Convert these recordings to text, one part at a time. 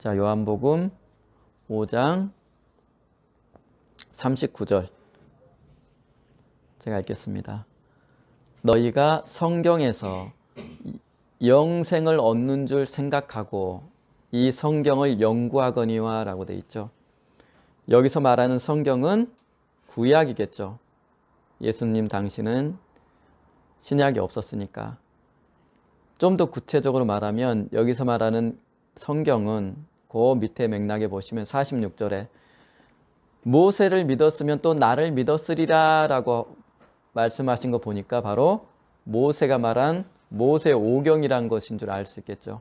자, 요한복음 5장 39절 제가 읽겠습니다. 너희가 성경에서 영생을 얻는 줄 생각하고 이 성경을 연구하거니와 라고 되어 있죠. 여기서 말하는 성경은 구약이겠죠. 예수님 당시는 신약이 없었으니까. 좀 더 구체적으로 말하면 여기서 말하는 성경은 그 밑에 맥락에 보시면 46절에 모세를 믿었으면 또 나를 믿었으리라 라고 말씀하신 거 보니까 바로 모세가 말한 모세 오경이란 것인 줄 알 수 있겠죠.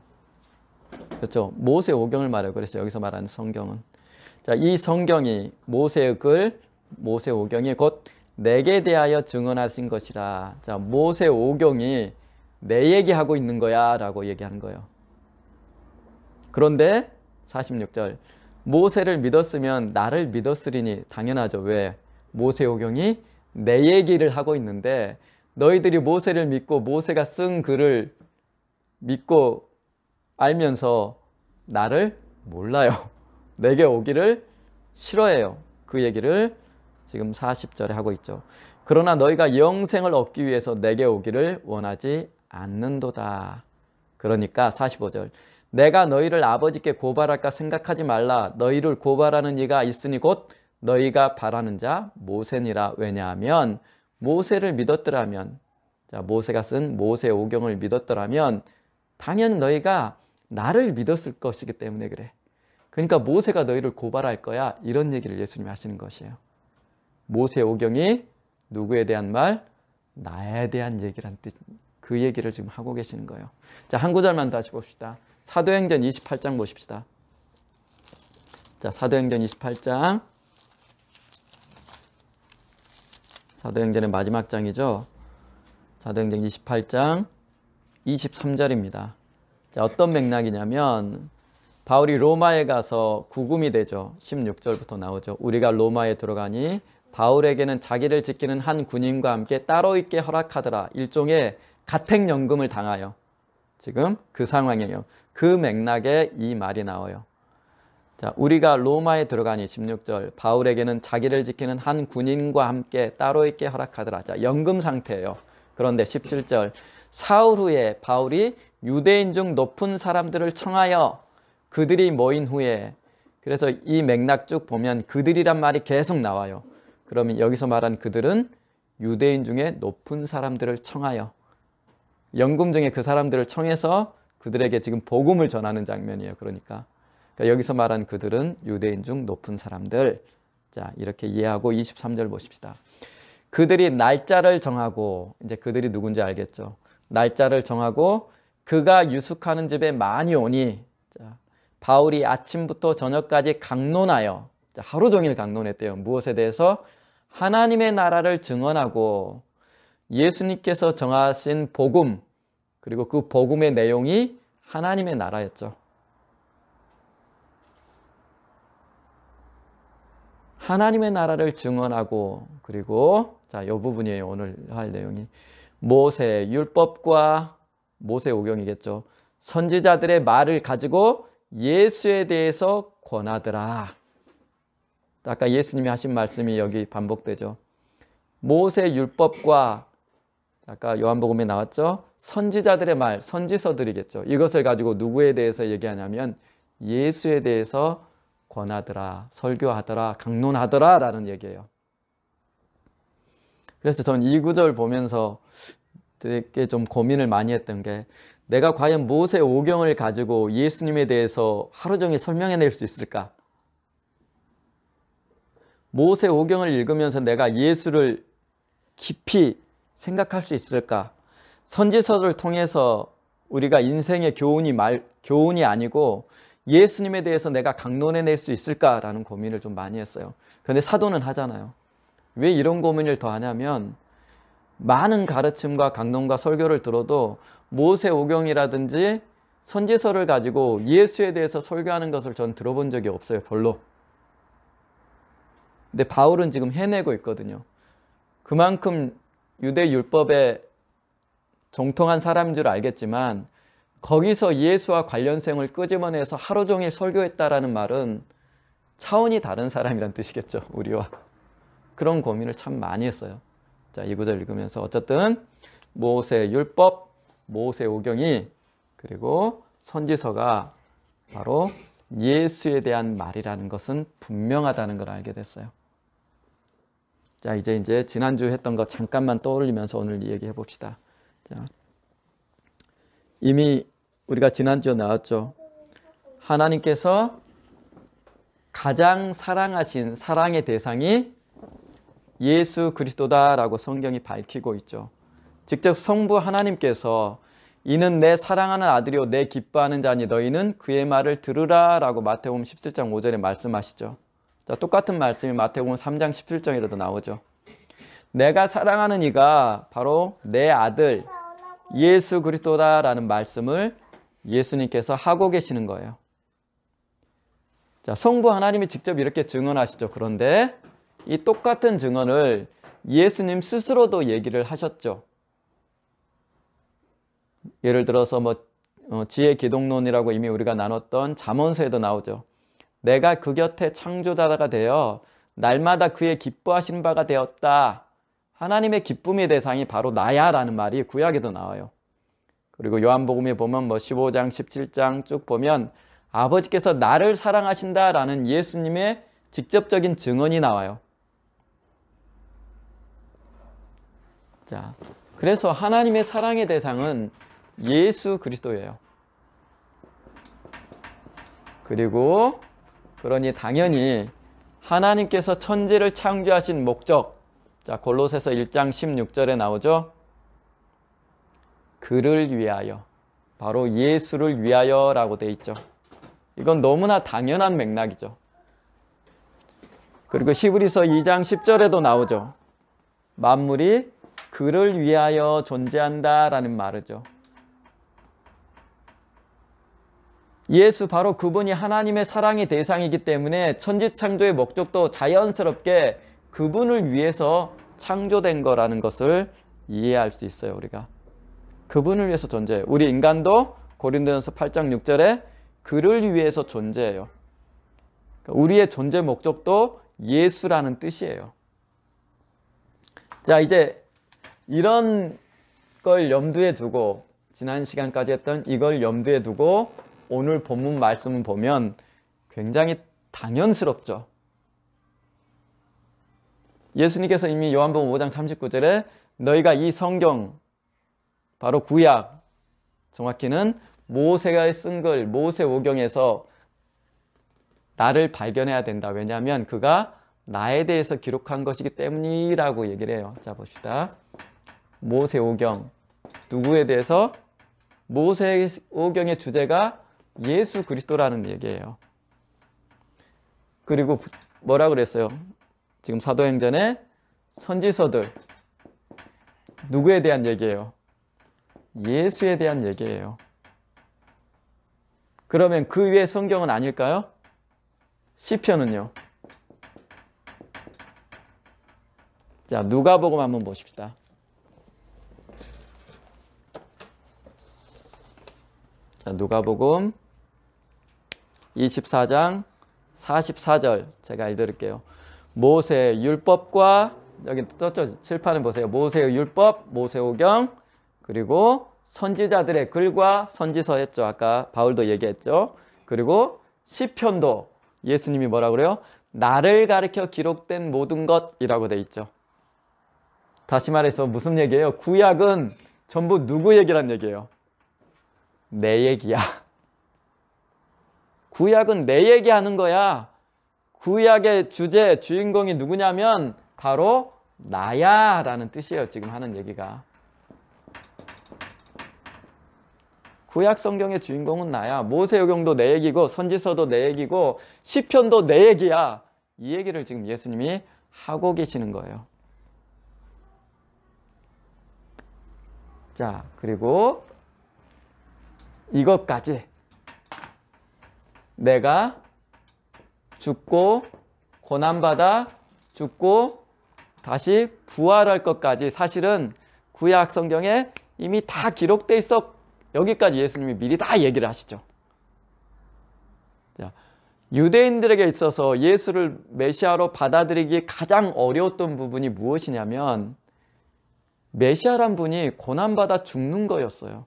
그렇죠. 모세 오경을 말해요. 그래서 여기서 말하는 성경은. 자, 이 성경이 모세의 글, 모세 오경이 곧 내게 대하여 증언하신 것이라. 자, 모세 오경이 내 얘기하고 있는 거야 라고 얘기하는 거예요. 그런데 46절 모세를 믿었으면 나를 믿었으리니 당연하죠. 왜? 모세 오경이 내 얘기를 하고 있는데 너희들이 모세를 믿고 모세가 쓴 글을 믿고 알면서 나를 몰라요. 내게 오기를 싫어해요. 그 얘기를 지금 40절에 하고 있죠. 그러나 너희가 영생을 얻기 위해서 내게 오기를 원하지 않는도다. 그러니까 45절 내가 너희를 아버지께 고발할까 생각하지 말라. 너희를 고발하는 이가 있으니 곧 너희가 바라는 자 모세니라. 왜냐하면 모세를 믿었더라면, 자, 모세가 쓴 모세 오경을 믿었더라면 당연히 너희가 나를 믿었을 것이기 때문에 그래. 그러니까 모세가 너희를 고발할 거야. 이런 얘기를 예수님이 하시는 것이에요. 모세 오경이 누구에 대한 말? 나에 대한 얘기란 뜻. 그 얘기를 지금 하고 계시는 거예요. 자, 한 구절만 다시 봅시다. 사도행전 28장 보십시다. 자, 사도행전 28장. 사도행전의 마지막 장이죠. 사도행전 28장 23절입니다. 자, 어떤 맥락이냐면 바울이 로마에 가서 구금이 되죠. 16절부터 나오죠. 우리가 로마에 들어가니 바울에게는 자기를 지키는 한 군인과 함께 따로 있게 허락하더라. 일종의 가택연금을 당하여. 지금 그 상황이에요. 그 맥락에 이 말이 나와요. 자, 우리가 로마에 들어가니 16절 바울에게는 자기를 지키는 한 군인과 함께 따로 있게 허락하더라. 자, 연금 상태예요. 그런데 17절 사흘 후에 바울이 유대인 중 높은 사람들을 청하여 그들이 모인 후에, 그래서 이 맥락 쭉 보면 그들이란 말이 계속 나와요. 그러면 여기서 말한 그들은 유대인 중에 높은 사람들을 청하여, 연금 중에 그 사람들을 청해서 그들에게 지금 복음을 전하는 장면이에요. 그러니까 여기서 말한 그들은 유대인 중 높은 사람들. 자, 이렇게 이해하고 23절 보십시다. 그들이 날짜를 정하고, 이제 그들이 누군지 알겠죠. 날짜를 정하고 그가 유숙하는 집에 많이 오니, 자, 바울이 아침부터 저녁까지 강론하여, 자, 하루 종일 강론했대요. 무엇에 대해서? 하나님의 나라를 증언하고 예수님께서 정하신 복음, 그리고 그 복음의 내용이 하나님의 나라였죠. 하나님의 나라를 증언하고, 그리고 자, 이 부분이에요. 오늘 할 내용이 모세 율법과 모세 오경이겠죠. 선지자들의 말을 가지고 예수에 대해서 권하더라. 아까 예수님이 하신 말씀이 여기 반복되죠. 모세 율법과 아까 요한복음에 나왔죠. 선지자들의 말, 선지서들이겠죠. 이것을 가지고 누구에 대해서 얘기하냐면 예수에 대해서 권하더라, 설교하더라, 강론하더라 라는 얘기예요. 그래서 전 이 구절 보면서 되게 좀 고민을 많이 했던 게, 내가 과연 모세 오경을 가지고 예수님에 대해서 하루 종일 설명해낼 수 있을까? 모세 오경을 읽으면서 내가 예수를 깊이 생각할 수 있을까? 선지서를 통해서 우리가 인생의 교훈이 아니고 예수님에 대해서 내가 강론해낼 수 있을까라는 고민을 좀 많이 했어요. 그런데 사도는 하잖아요. 왜 이런 고민을 더 하냐면 많은 가르침과 강론과 설교를 들어도 모세 오경이라든지 선지서를 가지고 예수에 대해서 설교하는 것을 전 들어본 적이 없어요. 별로. 근데 바울은 지금 해내고 있거든요. 그만큼 유대 율법에 정통한 사람인 줄 알겠지만 거기서 예수와 관련성을 끄집어내서 하루 종일 설교했다라는 말은 차원이 다른 사람이란 뜻이겠죠. 우리와. 그런 고민을 참 많이 했어요. 자, 이 구절 읽으면서 어쨌든 모세 율법, 모세 오경이 그리고 선지서가 바로 예수에 대한 말이라는 것은 분명하다는 걸 알게 됐어요. 자, 이제 지난주 했던 거 잠깐만 떠올리면서 오늘 얘기해 봅시다. 자, 이미 우리가 지난주에 나왔죠. 하나님께서 가장 사랑하신 사랑의 대상이 예수 그리스도다라고 성경이 밝히고 있죠. 직접 성부 하나님께서 이는 내 사랑하는 아들이요 내 기뻐하는 자니 너희는 그의 말을 들으라 라고 마태복음 17장 5절에 말씀하시죠. 자, 똑같은 말씀이 마태복음 3장 17절에도 나오죠. 내가 사랑하는 이가 바로 내 아들 예수 그리스도다라는 말씀을 예수님께서 하고 계시는 거예요. 자, 성부 하나님이 직접 이렇게 증언하시죠. 그런데 이 똑같은 증언을 예수님 스스로도 얘기를 하셨죠. 예를 들어서 지혜 기독론이라고 이미 우리가 나눴던 잠언서에도 나오죠. 내가 그 곁에 창조자가 되어 날마다 그의 기뻐하시는 바가 되었다. 하나님의 기쁨의 대상이 바로 나야 라는 말이 구약에도 나와요. 그리고 요한복음에 보면 15장 17장 쭉 보면 아버지께서 나를 사랑하신다 라는 예수님의 직접적인 증언이 나와요. 자, 그래서 하나님의 사랑의 대상은 예수 그리스도예요. 그리고 그러니 당연히 하나님께서 천지를 창조하신 목적, 자, 골로새서 1장 16절에 나오죠. 그를 위하여, 바로 예수를 위하여 라고 되어 있죠. 이건 너무나 당연한 맥락이죠. 그리고 히브리서 2장 10절에도 나오죠. 만물이 그를 위하여 존재한다 라는 말이죠. 예수 바로 그분이 하나님의 사랑의 대상이기 때문에 천지창조의 목적도 자연스럽게 그분을 위해서 창조된 거라는 것을 이해할 수 있어요. 우리가 그분을 위해서 존재해요. 우리 인간도 고린도전서 8장 6절에 그를 위해서 존재해요. 우리의 존재 목적도 예수라는 뜻이에요. 자, 이제 이런 걸 염두에 두고 지난 시간까지 했던 이걸 염두에 두고 오늘 본문 말씀을 보면 굉장히 당연스럽죠. 예수님께서 이미 요한복음 5장 39절에 너희가 이 성경, 바로 구약, 정확히는 모세가 쓴 글, 모세오경에서 나를 발견해야 된다. 왜냐하면 그가 나에 대해서 기록한 것이기 때문이라고 얘기를 해요. 자, 봅시다. 모세오경, 누구에 대해서? 모세오경의 주제가 예수 그리스도라는 얘기예요. 그리고 뭐라 그랬어요? 지금 사도행전의 선지서들, 누구에 대한 얘기예요? 예수에 대한 얘기예요. 그러면 그 위에 성경은 아닐까요? 시편은요? 자, 누가복음 한번 보십시다. 자, 누가복음 24장 44절 제가 읽어드릴게요. 모세 율법과 여기 떴죠? 칠판을 보세요. 모세의 율법, 모세오경, 그리고 선지자들의 글과 선지서 했죠. 아까 바울도 얘기했죠. 그리고 시편도 예수님이 뭐라 그래요? 나를 가리켜 기록된 모든 것이라고 돼 있죠. 다시 말해서 무슨 얘기예요? 구약은 전부 누구 얘기란 얘기예요? 내 얘기야. 구약은 내 얘기하는 거야. 구약의 주제, 주인공이 누구냐면 바로 나야 라는 뜻이에요. 지금 하는 얘기가. 구약 성경의 주인공은 나야. 모세오경도 내 얘기고 선지서도 내 얘기고 시편도 내 얘기야. 이 얘기를 지금 예수님이 하고 계시는 거예요. 자, 그리고 이것까지 내가 죽고 고난받아 죽고 다시 부활할 것까지 사실은 구약 성경에 이미 다 기록돼 여기까지 예수님이 미리 다 얘기를 하시죠. 자, 유대인들에게 있어서 예수를 메시아로 받아들이기 가장 어려웠던 부분이 무엇이냐면 메시아란 분이 고난받아 죽는 거였어요.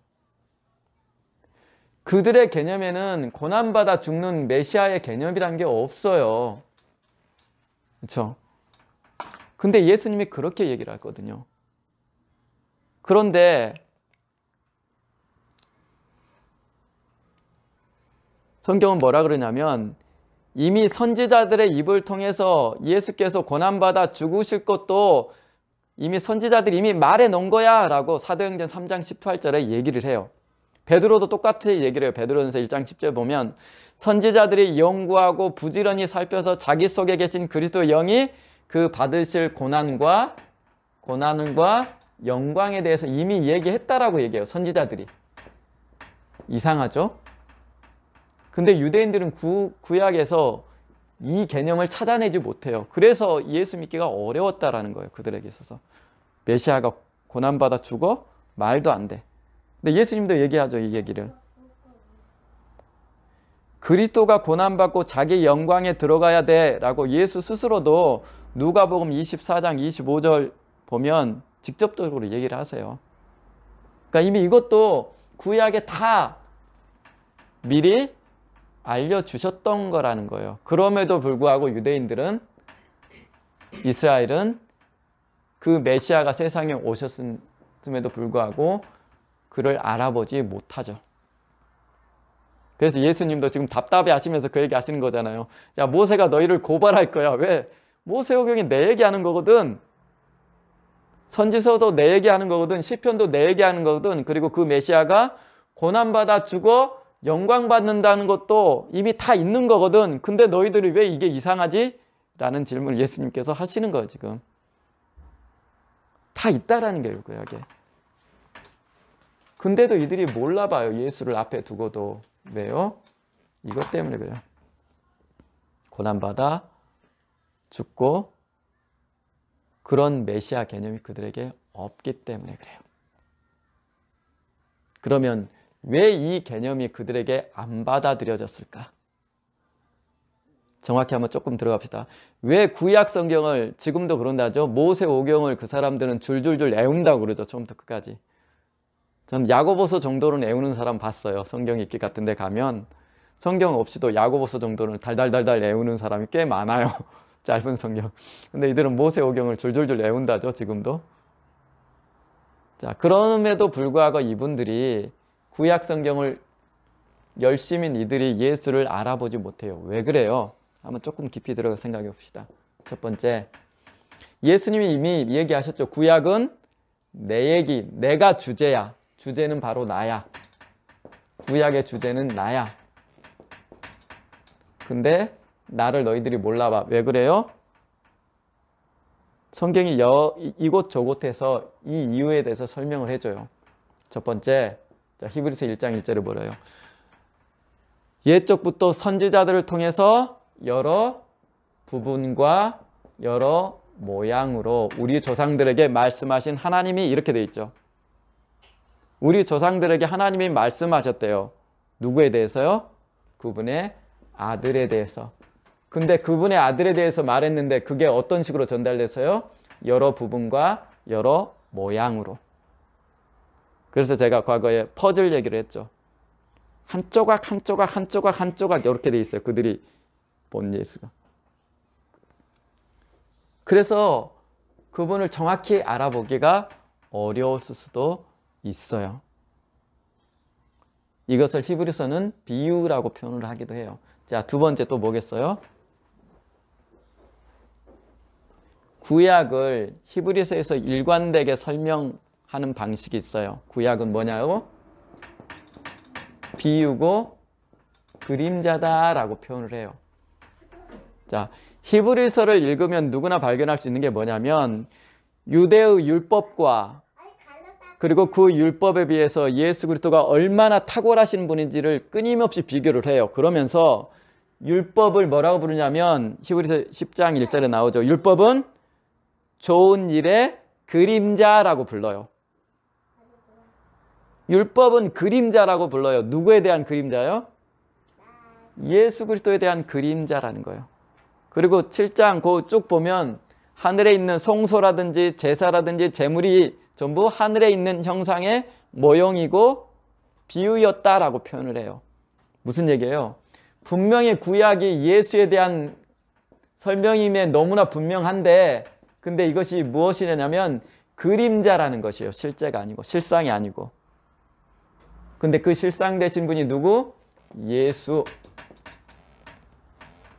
그들의 개념에는 고난받아 죽는 메시아의 개념이란 게 없어요. 그렇죠? 근데 예수님이 그렇게 얘기를 하거든요. 그런데 성경은 뭐라 그러냐면 이미 선지자들의 입을 통해서 예수께서 고난받아 죽으실 것도 이미 선지자들이 이미 말해 놓은 거야 라고 사도행전 3장 18절에 얘기를 해요. 베드로도 똑같이 얘기를 해요. 베드로전서 1장 10절 보면 선지자들이 연구하고 부지런히 살펴서 자기 속에 계신 그리스도의 영이 그 받으실 고난과 영광에 대해서 이미 얘기했다라고 얘기해요. 선지자들이. 이상하죠? 근데 유대인들은 구약에서 이 개념을 찾아내지 못해요. 그래서 예수 믿기가 어려웠다라는 거예요. 그들에게 있어서. 메시아가 고난받아 죽어? 말도 안 돼. 근데 예수님도 얘기하죠. 이 얘기를. 그리스도가 고난받고 자기 영광에 들어가야 돼 라고 예수 스스로도 누가복음 24장 25절 보면 직접적으로 얘기를 하세요. 그러니까 이미 이것도 구약에 다 미리 알려주셨던 거라는 거예요. 그럼에도 불구하고 유대인들은, 이스라엘은 그 메시아가 세상에 오셨음에도 불구하고 그를 알아보지 못하죠. 그래서 예수님도 지금 답답해 하시면서 그 얘기 하시는 거잖아요. 야, 모세가 너희를 고발할 거야. 왜? 모세오경이 내 얘기하는 거거든. 선지서도 내 얘기하는 거거든. 시편도 내 얘기하는 거거든. 그리고 그 메시아가 고난받아 죽어 영광 받는다는 것도 이미 다 있는 거거든. 근데 너희들이 왜 이게 이상하지? 라는 질문을 예수님께서 하시는 거예요. 지금 다 있다라는 거예요. 구약에. 근데도 이들이 몰라봐요. 예수를 앞에 두고도. 왜요? 이것 때문에 그래요. 고난받아 죽고 그런 메시아 개념이 그들에게 없기 때문에 그래요. 그러면 왜 이 개념이 그들에게 안 받아들여졌을까? 정확히 한번 조금 들어갑시다. 왜 구약 성경을, 지금도 그런다죠. 모세오경을 그 사람들은 줄줄줄 외운다고 그러죠. 처음부터 끝까지. 전 야고보서 정도는 외우는 사람 봤어요. 성경 읽기 같은 데 가면 성경 없이도 야고보서 정도는 달달달달 외우는 사람이 꽤 많아요. 짧은 성경. 근데 이들은 모세오경을 줄줄줄 외운다죠. 지금도. 자, 그럼에도 불구하고 이분들이 구약 성경을 열심히 이들이 예수를 알아보지 못해요. 왜 그래요? 한번 조금 깊이 들어가 생각해 봅시다. 첫 번째, 예수님이 이미 얘기하셨죠. 구약은 내 얘기, 내가 주제야. 주제는 바로 나야. 구약의 주제는 나야. 근데 나를 너희들이 몰라봐. 왜 그래요? 성경이 이곳저곳에서 이 이유에 대해서 설명을 해줘요. 첫 번째, 자, 히브리서 1장 1절을 보래요. 옛적부터 선지자들을 통해서 여러 부분과 여러 모양으로 우리 조상들에게 말씀하신 하나님이, 이렇게 돼 있죠. 우리 조상들에게 하나님이 말씀하셨대요. 누구에 대해서요? 그분의 아들에 대해서. 근데 그분의 아들에 대해서 말했는데 그게 어떤 식으로 전달돼서요? 여러 부분과 여러 모양으로. 그래서 제가 과거에 퍼즐 얘기를 했죠. 한 조각 한 조각 한 조각 한 조각 이렇게 돼 있어요. 그들이 본 예수가. 그래서 그분을 정확히 알아보기가 어려웠을 수도 있어요. 이것을 히브리서는 비유라고 표현을 하기도 해요. 자, 두 번째 또 뭐겠어요? 구약을 히브리서에서 일관되게 설명하는 방식이 있어요. 구약은 뭐냐고? 비유고 그림자다라고 표현을 해요. 자, 히브리서를 읽으면 누구나 발견할 수 있는 게 뭐냐면 유대의 율법과 그리고 그 율법에 비해서 예수 그리스도가 얼마나 탁월하신 분인지를 끊임없이 비교를 해요. 그러면서 율법을 뭐라고 부르냐면 히브리서 10장 1절에 나오죠. 율법은 좋은 일의 그림자라고 불러요. 율법은 그림자라고 불러요. 누구에 대한 그림자요? 예수 그리스도에 대한 그림자라는 거예요. 그리고 7장 그 쭉 보면 하늘에 있는 송소라든지 제사라든지 제물이 전부 하늘에 있는 형상의 모형이고 비유였다라고 표현을 해요. 무슨 얘기예요? 분명히 구약이 예수에 대한 설명임에 너무나 분명한데, 근데 이것이 무엇이냐면 그림자라는 것이에요. 실제가 아니고, 실상이 아니고. 근데 그 실상 되신 분이 누구? 예수.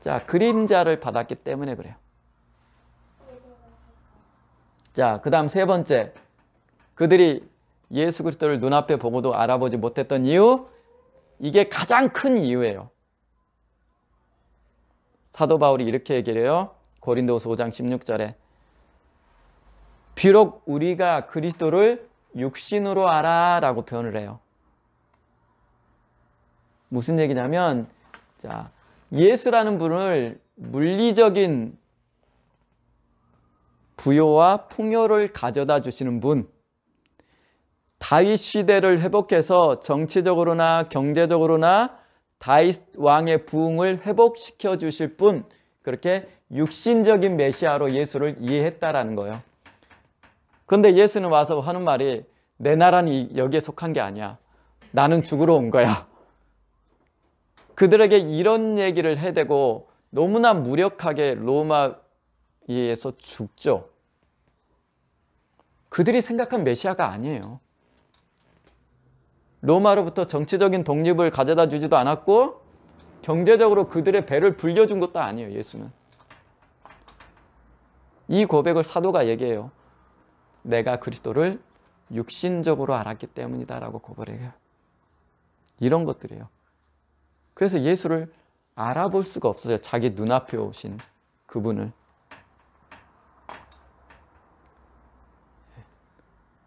자, 그림자를 받았기 때문에 그래요. 자, 그 다음 세 번째. 그들이 예수 그리스도를 눈앞에 보고도 알아보지 못했던 이유, 이게 가장 큰 이유예요. 사도 바울이 이렇게 얘기를 해요. 고린도후서 5장 16절에 비록 우리가 그리스도를 육신으로 알아 라고 표현을 해요. 무슨 얘기냐면, 자, 예수라는 분을 물리적인 부요와 풍요를 가져다 주시는 분, 다윗 시대를 회복해서 정치적으로나 경제적으로나 다윗 왕의 부흥을 회복시켜 주실 분, 그렇게 육신적인 메시아로 예수를 이해했다라는 거예요. 그런데 예수는 와서 하는 말이 내 나라는 여기에 속한 게 아니야. 나는 죽으러 온 거야. 그들에게 이런 얘기를 해대고 너무나 무력하게 로마에 의해서 죽죠. 그들이 생각한 메시아가 아니에요. 로마로부터 정치적인 독립을 가져다 주지도 않았고 경제적으로 그들의 배를 불려준 것도 아니에요. 예수는. 이 고백을 사도가 얘기해요. 내가 그리스도를 육신적으로 알았기 때문이다 라고 고백을 해요. 이런 것들이에요. 그래서 예수를 알아볼 수가 없어요. 자기 눈앞에 오신 그분을.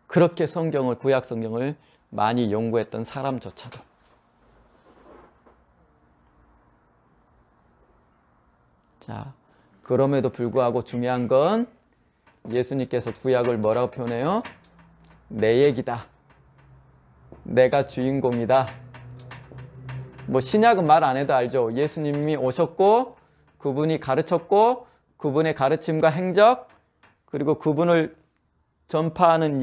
그렇게 성경을, 구약 성경을 많이 연구했던 사람조차도. 자, 그럼에도 불구하고 중요한 건 예수님께서 구약을 뭐라고 표현해요? 내 얘기다. 내가 주인공이다. 뭐 신약은 말 안 해도 알죠. 예수님이 오셨고 그분이 가르쳤고 그분의 가르침과 행적, 그리고 그분을 전파하는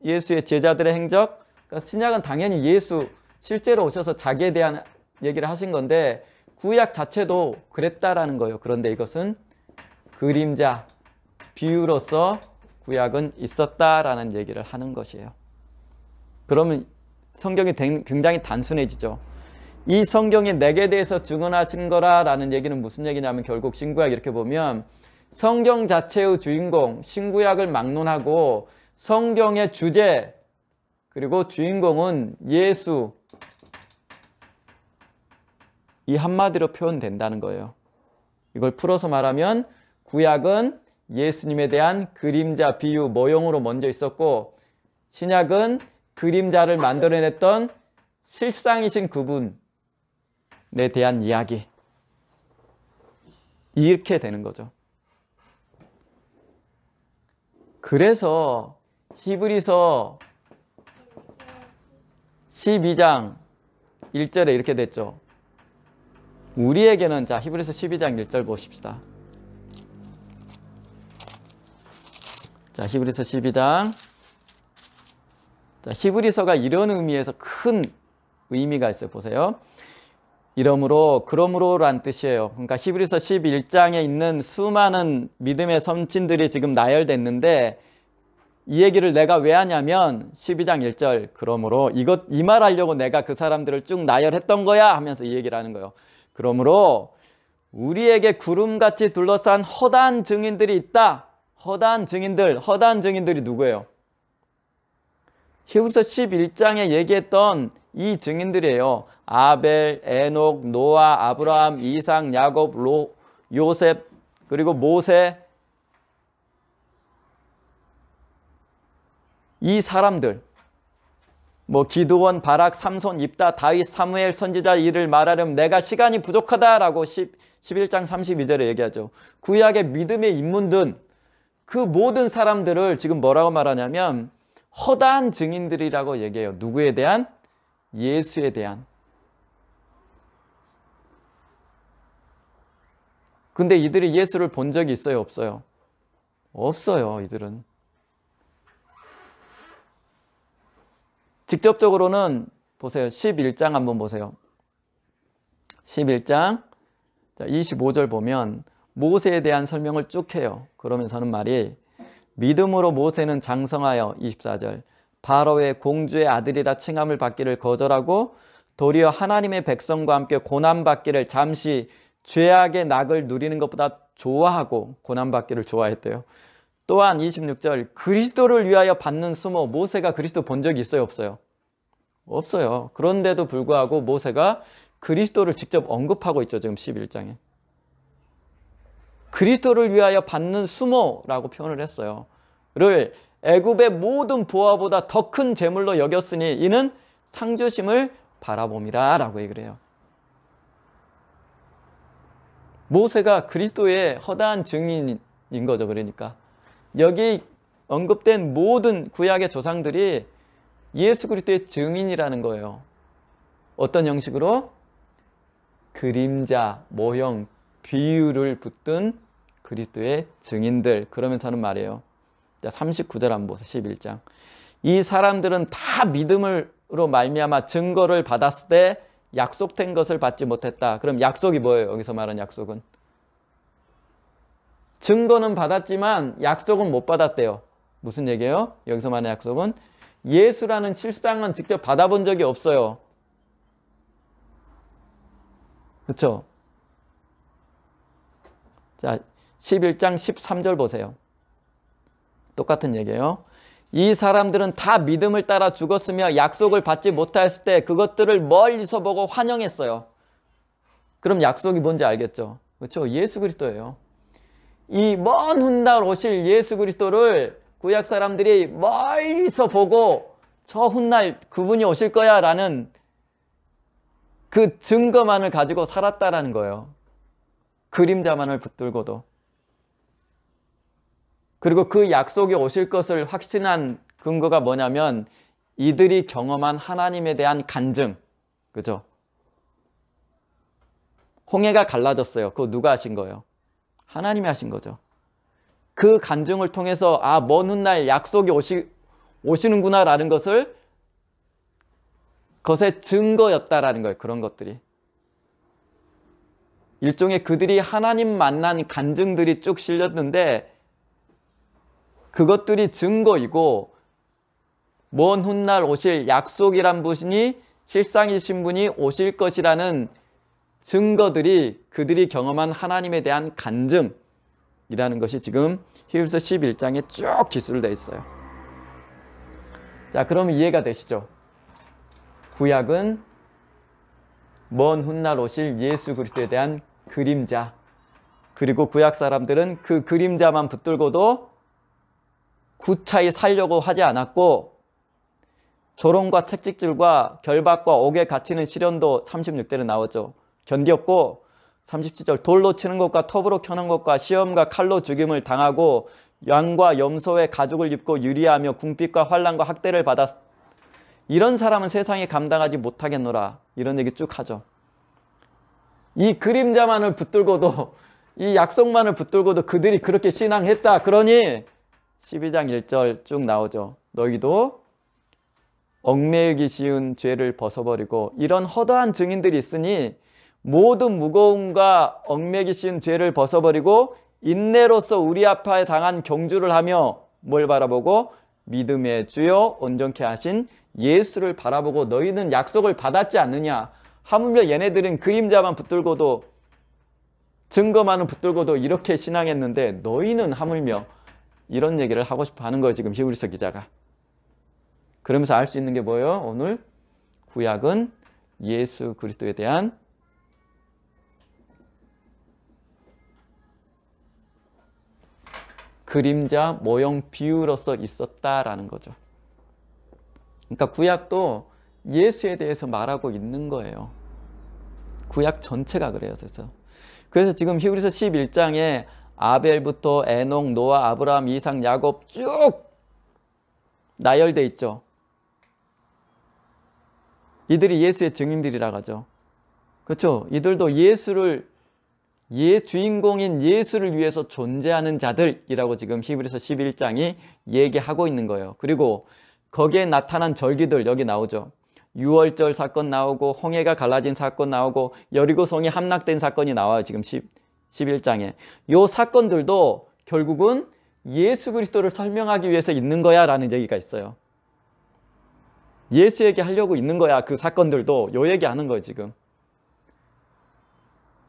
예수의 제자들의 행적. 그러니까 신약은 당연히 예수 실제로 오셔서 자기에 대한 얘기를 하신 건데 구약 자체도 그랬다라는 거예요. 그런데 이것은 그림자, 비유로서 구약은 있었다라는 얘기를 하는 것이에요. 그러면 성경이 굉장히 단순해지죠. 이 성경이 내게 대해서 증언하신 거라는 얘기는 무슨 얘기냐면 결국 신구약 이렇게 보면 성경 자체의 주인공, 신구약을 막론하고 성경의 주제, 그리고 주인공은 예수, 이 한마디로 표현된다는 거예요. 이걸 풀어서 말하면 구약은 예수님에 대한 그림자, 비유, 모형으로 먼저 있었고 신약은 그림자를 만들어냈던 실상이신 그분에 대한 이야기. 이렇게 되는 거죠. 그래서 히브리서 12장 1절에 이렇게 됐죠. 우리에게는, 자, 히브리서 12장 1절 보십시다. 자, 히브리서 12장. 자, 히브리서가 이런 의미에서 큰 의미가 있어요. 보세요. 그러므로란 뜻이에요. 그러니까 히브리서 11장에 있는 수많은 믿음의 선친들이 지금 나열됐는데 이 얘기를 내가 왜 하냐면 12장 1절 그러므로 이 말 하려고 내가 그 사람들을 쭉 나열했던 거야 하면서 이 얘기를 하는 거예요. 그러므로 우리에게 구름같이 둘러싼 허다한 증인들이 있다. 허다한 증인들이 누구예요? 히브리서 11장에 얘기했던 이 증인들이에요. 아벨, 에녹, 노아, 아브라함, 이삭, 야곱, 요셉, 그리고 모세. 이 사람들, 뭐 기드온, 바락, 삼손, 입다, 다윗, 사무엘, 선지자 일을 말하려면 내가 시간이 부족하다라고 11장 32절에 얘기하죠. 구약의 믿음의 인문들, 그 모든 사람들을 지금 뭐라고 말하냐면 허다한 증인들이라고 얘기해요. 누구에 대한? 예수에 대한. 근데 이들이 예수를 본 적이 있어요? 없어요? 없어요. 이들은. 직접적으로는 보세요. 11장 한번 보세요. 11장 25절 보면 모세에 대한 설명을 쭉 해요. 그러면서는 말이 믿음으로 모세는 장성하여 24절 바로의 공주의 아들이라 칭함을 받기를 거절하고 도리어 하나님의 백성과 함께 고난받기를 잠시 죄악의 낙을 누리는 것보다 좋아하고 고난받기를 좋아했대요. 또한 26절 그리스도를 위하여 받는 수모. 모세가 그리스도 본 적이 있어요? 없어요? 없어요. 그런데도 불구하고 모세가 그리스도를 직접 언급하고 있죠. 지금 11장에. 그리스도를 위하여 받는 수모라고 표현을 했어요. 를 애굽의 모든 보화보다 더 큰 재물로 여겼으니 이는 상주심을 바라봄이라 라고 얘기를 해요. 모세가 그리스도의 허다한 증인인 거죠. 그러니까 여기 언급된 모든 구약의 조상들이 예수 그리스도의 증인이라는 거예요. 어떤 형식으로? 그림자, 모형, 비유를 붙든 그리스도의 증인들. 그러면서 하는 말이에요. 자, 39절 한번 보세요. 11장. 이 사람들은 다 믿음으로 말미암아 증거를 받았을 때 약속된 것을 받지 못했다. 그럼 약속이 뭐예요? 여기서 말하는 약속은? 증거는 받았지만 약속은 못 받았대요. 무슨 얘기예요? 여기서 말하는 약속은 예수라는 실상은 직접 받아본 적이 없어요. 그렇죠? 자, 11장 13절 보세요. 똑같은 얘기예요. 이 사람들은 다 믿음을 따라 죽었으며 약속을 받지 못하였을 때 그것들을 멀리서 보고 환영했어요. 그럼 약속이 뭔지 알겠죠? 그렇죠? 예수 그리스도예요. 이 먼 훗날 오실 예수 그리스도를 구약 사람들이 멀리서 보고 저 훗날 그분이 오실 거야 라는 그 증거만을 가지고 살았다라는 거예요. 그림자만을 붙들고도. 그리고 그 약속이 오실 것을 확신한 근거가 뭐냐면 이들이 경험한 하나님에 대한 간증. 그죠? 홍해가 갈라졌어요. 그거 누가 하신 거예요? 하나님이 하신 거죠. 그 간증을 통해서 아, 먼 훗날 약속이 오시는구나 라는 것을 그것의 증거였다라는 거예요. 그런 것들이. 일종의 그들이 하나님 만난 간증들이 쭉 실렸는데 그것들이 증거이고 먼 훗날 오실 약속이란 분이 실상이신 분이 오실 것이라는 증거들이 그들이 경험한 하나님에 대한 간증이라는 것이 지금 히브리서 11장에 쭉 기술되어 있어요. 자, 그러면 이해가 되시죠? 구약은 먼 훗날 오실 예수 그리스도에 대한 그림자, 그리고 구약 사람들은 그 그림자만 붙들고도 구차히 살려고 하지 않았고 조롱과 채찍질과 결박과 옥에 갇히는 시련도 36절에 나오죠. 견뎠고 37절 돌로 치는 것과 톱으로 켜는 것과 시험과 칼로 죽임을 당하고 양과 염소의 가죽을 입고 유리하며 궁핍과 환난과 학대를 받았. 이런 사람은 세상에 감당하지 못하겠노라. 이런 얘기 쭉 하죠. 이 그림자만을 붙들고도 이 약속만을 붙들고도 그들이 그렇게 신앙했다. 그러니 12장 1절 쭉 나오죠. 너희도 얽매이기 쉬운 죄를 벗어버리고 이런 허다한 증인들이 있으니 모든 무거움과 얽매이기 쉬운 죄를 벗어버리고 인내로서 우리 앞에 당한 경주를 하며 뭘 바라보고 믿음의 주요 온전케 하신 예수를 바라보고 너희는 약속을 받았지 않느냐. 하물며 얘네들은 그림자만 붙들고도 증거만은 붙들고도 이렇게 신앙했는데 너희는 하물며 이런 얘기를 하고 싶어 하는 거예요. 지금 히브리서 기자가. 그러면서 알 수 있는 게 뭐예요? 오늘 구약은 예수 그리스도에 대한 그림자, 모형, 비유로서 있었다라는 거죠. 그러니까 구약도 예수에 대해서 말하고 있는 거예요. 구약 전체가 그래요. 그래서 지금 히브리서 11장에 아벨부터 에녹, 노아, 아브라함, 이삭, 야곱 쭉 나열돼 있죠. 이들이 예수의 증인들이라고 하죠. 그렇죠? 이들도 주인공인 예수를 위해서 존재하는 자들이라고 지금 히브리서 11장이 얘기하고 있는 거예요. 그리고 거기에 나타난 절기들 여기 나오죠. 유월절 사건 나오고 홍해가 갈라진 사건 나오고 여리고성이 함락된 사건이 나와요. 지금 11장에. 이 사건들도 결국은 예수 그리스도를 설명하기 위해서 있는 거야 라는 얘기가 있어요. 예수 얘기하려고 있는 거야. 그 사건들도 요 얘기하는 거예요 지금.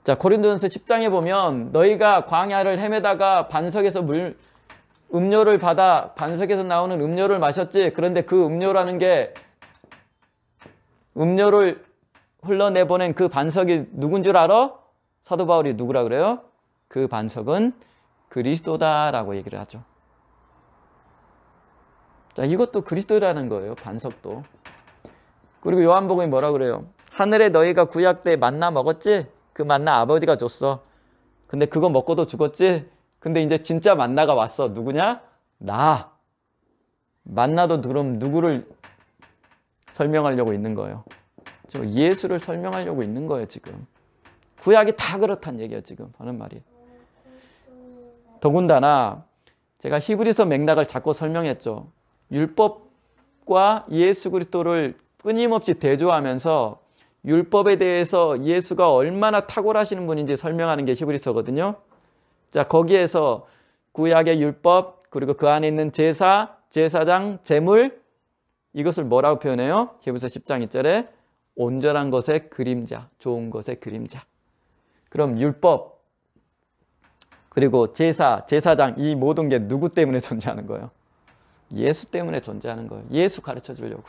자, 고린도전서 10장에 보면 너희가 광야를 헤매다가 반석에서 음료를 받아 반석에서 나오는 음료를 마셨지. 그런데 그 음료라는 게 음료를 흘러내보낸 그 반석이 누군 줄 알아? 사도 바울이 누구라 그래요? 그 반석은 그리스도다라고 얘기를 하죠. 자, 이것도 그리스도라는 거예요. 반석도. 그리고 요한복음이 뭐라 그래요? 하늘에 너희가 구약 때 만나 먹었지? 그 만나 아버지가 줬어. 근데 그거 먹고도 죽었지? 근데 이제 진짜 만나가 왔어. 누구냐? 나. 만나도 그럼 누구를 설명하려고 있는 거예요? 저 예수를 설명하려고 있는 거예요 지금. 구약이 다 그렇다는 얘기예요 지금 하는 말이. 더군다나 제가 히브리서 맥락을 자꾸 설명했죠. 율법과 예수 그리스도를 끊임없이 대조하면서 율법에 대해서 예수가 얼마나 탁월하시는 분인지 설명하는 게 히브리서거든요. 자, 거기에서 구약의 율법 그리고 그 안에 있는 제사, 제사장, 제물 이것을 뭐라고 표현해요? 히브리서 10장 2절에 온전한 것의 그림자, 좋은 것의 그림자. 그럼 율법 그리고 제사, 제사장 이 모든 게 누구 때문에 존재하는 거예요? 예수 때문에 존재하는 거예요. 예수 가르쳐 주려고.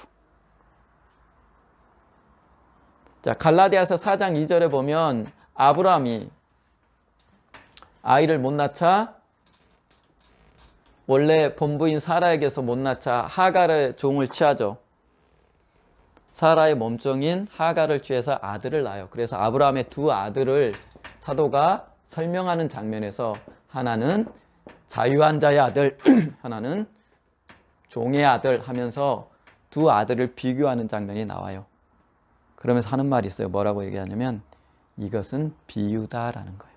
자, 갈라디아서 4장 2절에 보면 아브라함이 아이를 못 낳자 원래 본부인 사라에게서 못 낳자 하갈의 종을 취하죠. 사라의 몸종인 하갈을 취해서 아들을 낳아요. 그래서 아브라함의 두 아들을 사도가 설명하는 장면에서 하나는 자유한 자의 아들, 하나는 종의 아들 하면서 두 아들을 비교하는 장면이 나와요. 그러면서 하는 말이 있어요. 뭐라고 얘기하냐면 이것은 비유다라는 거예요.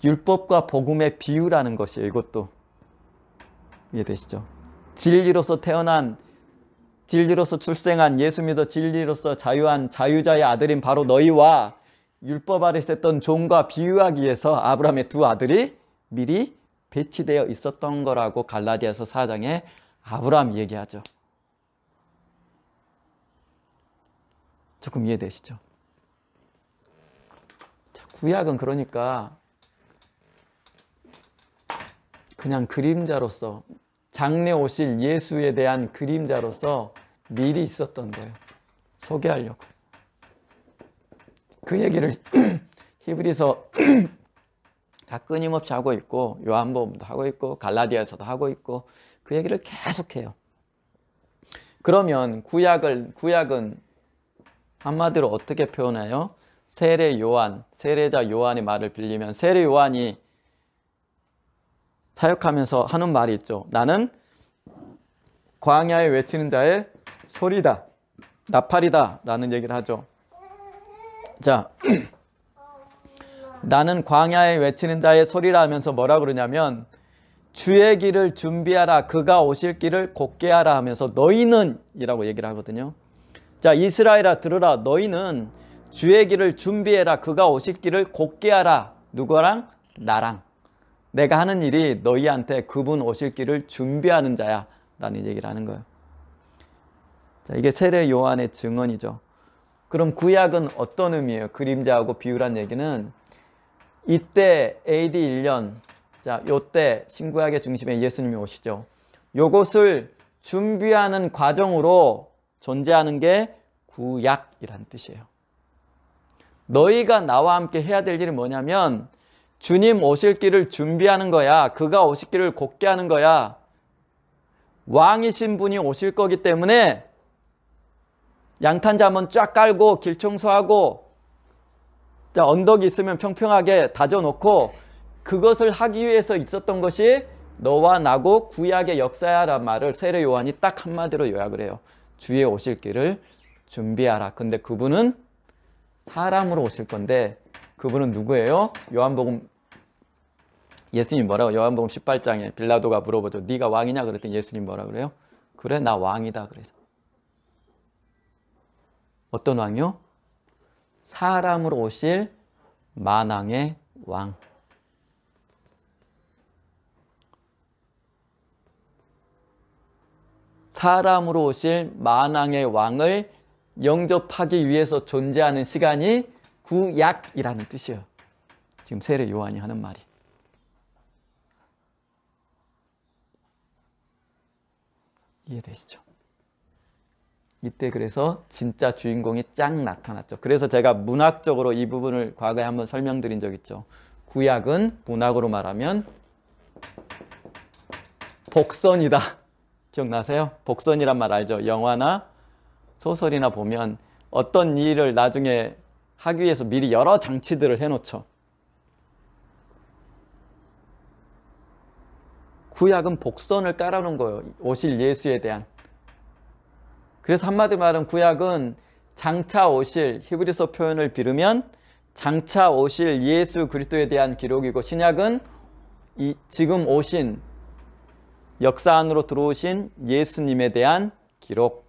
율법과 복음의 비유라는 것이에요. 이것도 이해되시죠? 진리로서 태어난 진리로서 출생한 예수 믿어 진리로서 자유한 자유자의 아들인 바로 너희와 율법 아래 있었던 종과 비유하기 위해서 아브라함의 두 아들이 미리 배치되어 있었던 거라고 갈라디아서 4장에 아브라함이 얘기하죠. 조금 이해되시죠? 자, 구약은 그러니까 그냥 그림자로서 장래 오실 예수에 대한 그림자로서 미리 있었던 거예요. 소개하려고. 그 얘기를 히브리서 다 끊임없이 하고 있고 요한복음도 하고 있고 갈라디아서도 하고 있고 그 얘기를 계속해요. 그러면 구약은 한마디로 어떻게 표현해요? 세례 요한, 세례자 요한의 말을 빌리면 세례 요한이 사역하면서 하는 말이 있죠. 나는 광야에 외치는 자의 소리다, 나팔이다 라는 얘기를 하죠. 자, 나는 광야에 외치는 자의 소리라 하면서 뭐라 그러냐면 주의 길을 준비하라, 그가 오실 길을 곧게 하라 하면서 너희는 이라고 얘기를 하거든요. 자, 이스라엘아 들으라, 너희는 주의 길을 준비해라, 그가 오실 길을 곧게 하라. 누구랑? 나랑. 내가 하는 일이 너희한테 그분 오실 길을 준비하는 자야 라는 얘기를 하는 거예요. 자, 이게 세례 요한의 증언이죠. 그럼 구약은 어떤 의미예요? 그림자하고 비유란 얘기는 이때 AD 1년, 자, 요때 신구약의 중심에 예수님이 오시죠. 요것을 준비하는 과정으로 존재하는 게 구약이란 뜻이에요. 너희가 나와 함께 해야 될 일이 뭐냐면 주님 오실 길을 준비하는 거야. 그가 오실 길을 곧게 하는 거야. 왕이신 분이 오실 거기 때문에 양탄자 한번 쫙 깔고 길 청소하고 자, 언덕이 있으면 평평하게 다져놓고 그것을 하기 위해서 있었던 것이 너와 나고 구약의 역사야란 말을 세례 요한이 딱 한마디로 요약을 해요. 주의 오실 길을 준비하라. 근데 그분은 사람으로 오실 건데 그분은 누구예요? 요한복음 예수님 뭐라고? 요한복음 18장에 빌라도가 물어보죠. 네가 왕이냐? 그랬더니 예수님 뭐라 그래요? 그래 나 왕이다. 그래서 어떤 왕이요? 사람으로 오실 만왕의 왕. 사람으로 오실 만왕의 왕을 영접하기 위해서 존재하는 시간이 구약이라는 뜻이에요. 지금 세례 요한이 하는 말이. 이해되시죠? 이때 그래서 진짜 주인공이 쫙 나타났죠. 그래서 제가 문학적으로 이 부분을 과거에 한번 설명드린 적 있죠. 구약은 문학으로 말하면 복선이다. 기억나세요? 복선이란 말 알죠? 영화나 소설이나 보면 어떤 일을 나중에 하기 위해서 미리 여러 장치들을 해놓죠. 구약은 복선을 깔아놓은 거예요. 오실 예수에 대한. 그래서 한마디로 말하면 구약은 장차 오실, 히브리서 표현을 빌으면 장차 오실 예수 그리스도에 대한 기록이고, 신약은 지금 오신 역사 안으로 들어오신 예수님에 대한 기록.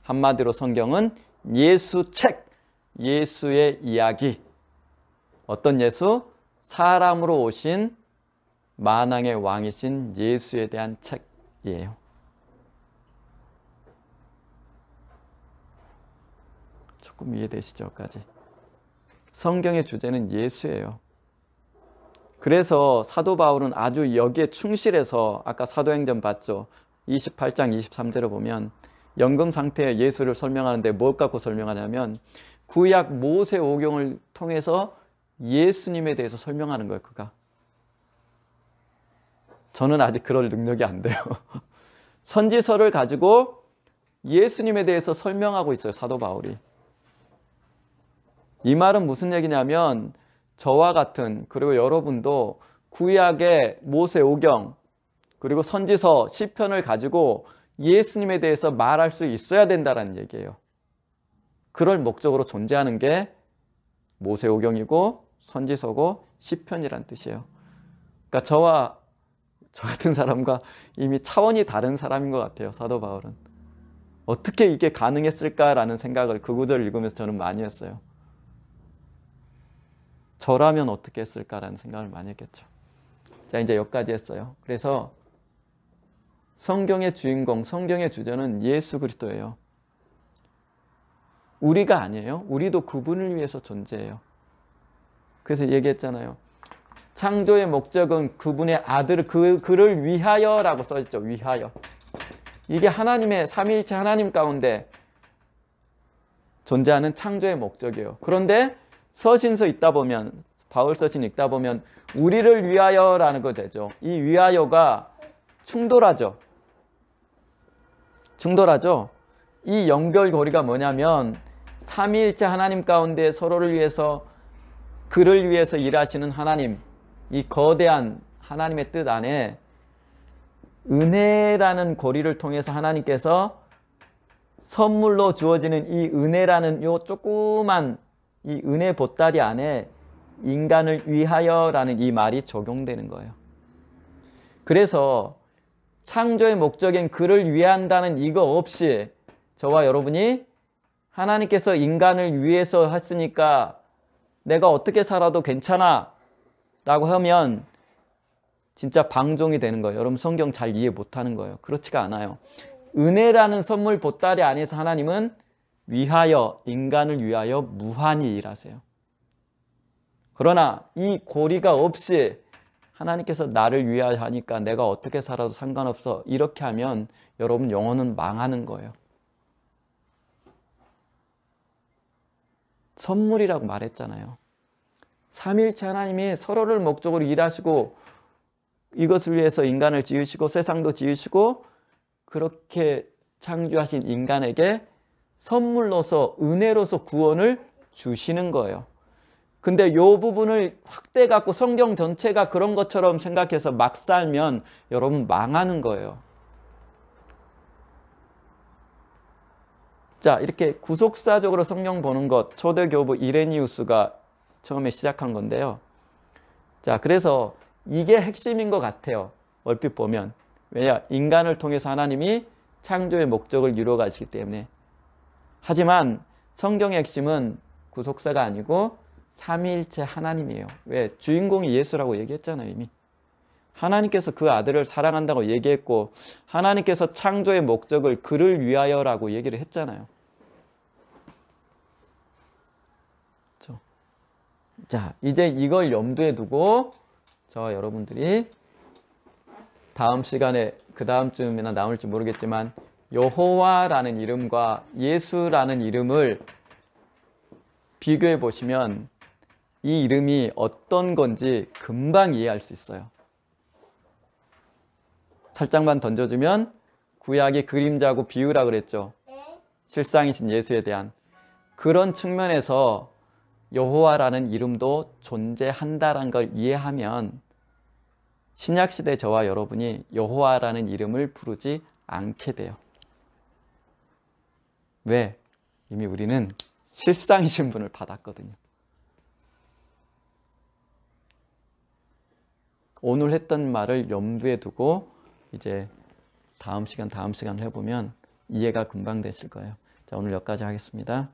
한마디로 성경은 예수 책, 예수의 이야기. 어떤 예수? 사람으로 오신 만왕의 왕이신 예수에 대한 책이에요. 조금 이해되시죠?까지. 성경의 주제는 예수예요. 그래서 사도 바울은 아주 여기에 충실해서 아까 사도행전 봤죠. 28장 23절을 보면 연금 상태의 예수를 설명하는데 뭘 갖고 설명하냐면 구약 모세오경을 통해서 예수님에 대해서 설명하는 거예요. 그가. 저는 아직 그럴 능력이 안 돼요. 선지서를 가지고 예수님에 대해서 설명하고 있어요. 사도 바울이. 이 말은 무슨 얘기냐면 저와 같은, 그리고 여러분도 구약의 모세오경 그리고 선지서 시편을 가지고 예수님에 대해서 말할 수 있어야 된다는 얘기예요. 그럴 목적으로 존재하는 게 모세오경이고 선지서고 시편이란 뜻이에요. 그러니까 저와 저 같은 사람과 이미 차원이 다른 사람인 것 같아요. 사도 바울은. 어떻게 이게 가능했을까라는 생각을 그 구절을 읽으면서 저는 많이 했어요. 저라면 어떻게 했을까라는 생각을 많이 했겠죠. 자, 이제 여기까지 했어요. 그래서 성경의 주인공, 성경의 주제는 예수 그리스도예요. 우리가 아니에요. 우리도 그분을 위해서 존재해요. 그래서 얘기했잖아요. 창조의 목적은 그분의 아들, 그를 위하여라고 써있죠. 위하여. 이게 하나님의 삼위일체 하나님 가운데 존재하는 창조의 목적이에요. 그런데 서신서 읽다 보면, 바울 서신 읽다 보면 우리를 위하여라는 거 되죠. 이 위하여가 충돌하죠. 이 연결고리가 뭐냐면 삼위일체 하나님 가운데 서로를 위해서, 그를 위해서 일하시는 하나님, 이 거대한 하나님의 뜻 안에 은혜라는 고리를 통해서 하나님께서 선물로 주어지는 이 은혜라는 요 조그만 이 은혜 보따리 안에 인간을 위하여라는 이 말이 적용되는 거예요. 그래서 창조의 목적인 그를 위한다는 이거 없이 저와 여러분이 하나님께서 인간을 위해서 했으니까 내가 어떻게 살아도 괜찮아 라고 하면 진짜 방종이 되는 거예요. 여러분 성경 잘 이해 못하는 거예요. 그렇지가 않아요. 은혜라는 선물 보따리 안에서 하나님은 위하여, 인간을 위하여 무한히 일하세요. 그러나 이 고리가 없이 하나님께서 나를 위하니까 내가 어떻게 살아도 상관없어, 이렇게 하면 여러분 영혼은 망하는 거예요. 선물이라고 말했잖아요. 삼위일체 하나님이 서로를 목적으로 일하시고 이것을 위해서 인간을 지으시고 세상도 지으시고 그렇게 창조하신 인간에게 선물로서, 은혜로서 구원을 주시는 거예요. 근데 이 부분을 확대 갖고 성경 전체가 그런 것처럼 생각해서 막 살면 여러분 망하는 거예요. 자, 이렇게 구속사적으로 성경 보는 것, 초대교부 이레니우스가 처음에 시작한 건데요. 자, 그래서 이게 핵심인 것 같아요. 얼핏 보면. 왜냐? 인간을 통해서 하나님이 창조의 목적을 이루어 가시기 때문에. 하지만 성경의 핵심은 구속사가 아니고 삼위일체 하나님이에요. 왜? 주인공이 예수라고 얘기했잖아요, 이미. 하나님께서 그 아들을 사랑한다고 얘기했고 하나님께서 창조의 목적을 그를 위하여라고 얘기를 했잖아요. 그렇죠? 자, 이제 이걸 염두에 두고 저와 여러분들이 다음 시간에 그 다음 쯤이나 나올지 모르겠지만 여호와라는 이름과 예수라는 이름을 비교해 보시면 이 이름이 어떤 건지 금방 이해할 수 있어요. 살짝만 던져주면 구약이 그림자고 비유라 그랬죠. 실상이신 예수에 대한 그런 측면에서 여호와라는 이름도 존재한다는 걸 이해하면 신약시대 저와 여러분이 여호와라는 이름을 부르지 않게 돼요. 왜? 이미 우리는 실상이신 분을 받았거든요. 오늘 했던 말을 염두에 두고 이제 다음 시간 해보면 이해가 금방 되실 거예요. 자, 오늘 여기까지 하겠습니다.